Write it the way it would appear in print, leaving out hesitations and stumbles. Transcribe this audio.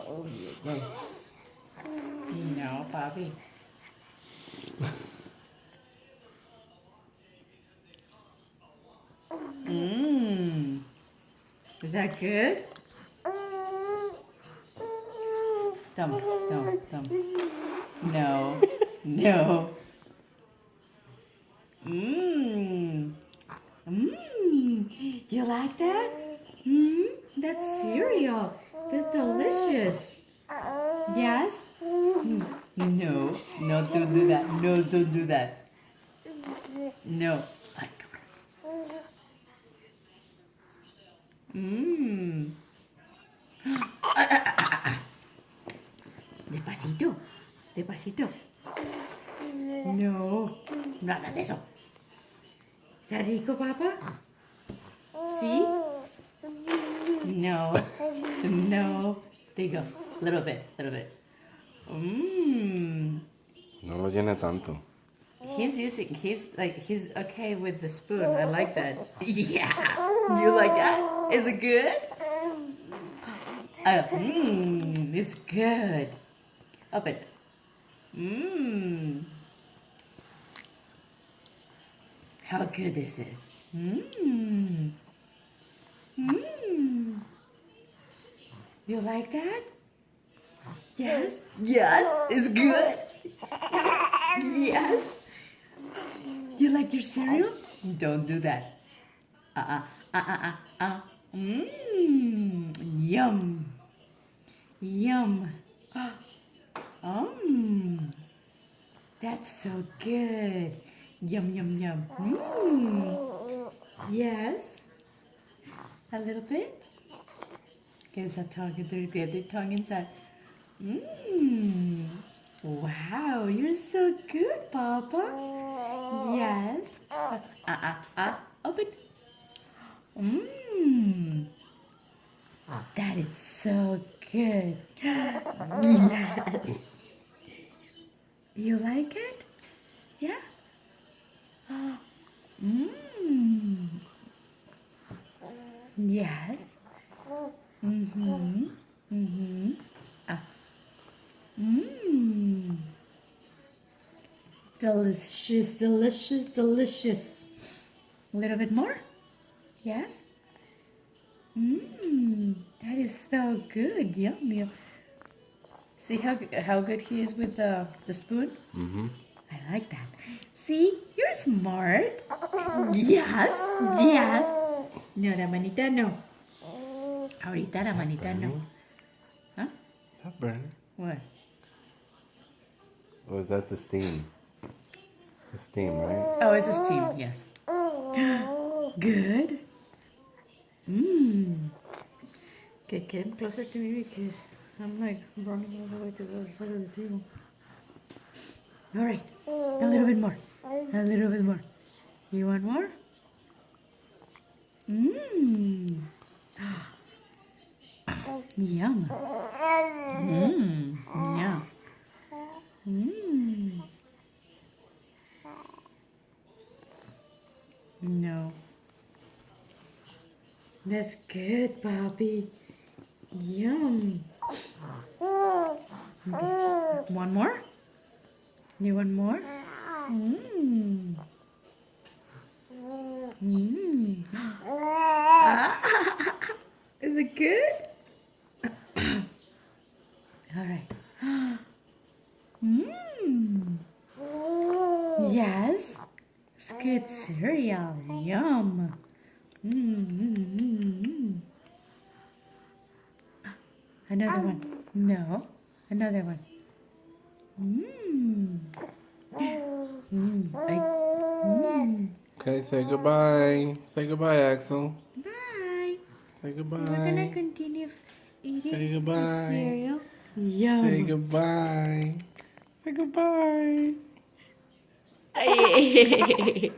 Go. No, Bobby. Mmm. Is that good? Thumb, thumb, thumb. No, no. Mmm. Mmm. You like that? Mmm. That's cereal. That's delicious. Yes? No. No, don't do that. No, don't do that. No. Mmm. Despacito. Despacito. No. No hagas eso. ¿Está rico, papá? ¿Sí? No. No. There you go. Little bit. Little bit. Mmm. No lo llene tanto. He's okay with the spoon. I like that. Yeah. You like that? Is it good? It's good. Open. Mmm. How good this is. Mmm. Mmm. You like that? Yes. Yes. It's good. Yes. You like your cereal? Don't do that. Mmm. Yum. Yum. That's so good. Yum, yum, yum. Mmm. Yes. A little bit. Get that tongue, the other tongue inside. Mmm. Wow, you're so good, Papa. Yes. Open. Mmm. That is so good. Yes. You like it? Yeah? Mmm. Yes. Mm-hmm. Mm-hmm. Mmm. Delicious, delicious, delicious. A little bit more? Yes? Mmm. That is so good. Yum, yum. See how good he is with the spoon? Mm-hmm. I like that. See? You're smart. Yes. Yes. No, la manita no. Ahorita la manita no. Huh? Is that burning? What? Or is that the steam? The steam, right? Oh, it's a steam. Yes. Good. Mmm. Okay, get him closer to me because I'm like running all the way to the other side of the table. All right. A little bit more. A little bit more. You want more? Mmm. Yum. Mmm. Yeah. Mmm. No. That's good, Bobby. Yum. Okay. One more? You want more? Mmm. Mmm. Is it good? All right. Mmm. Yes. It's good cereal. Yum. Mmm. Another one. No. Another one. Mmm. Okay, say goodbye. Say goodbye, Axel. Bye. Say goodbye. We're gonna continue eating Say goodbye. the cereal. Yum. Say goodbye. Say goodbye. Ay.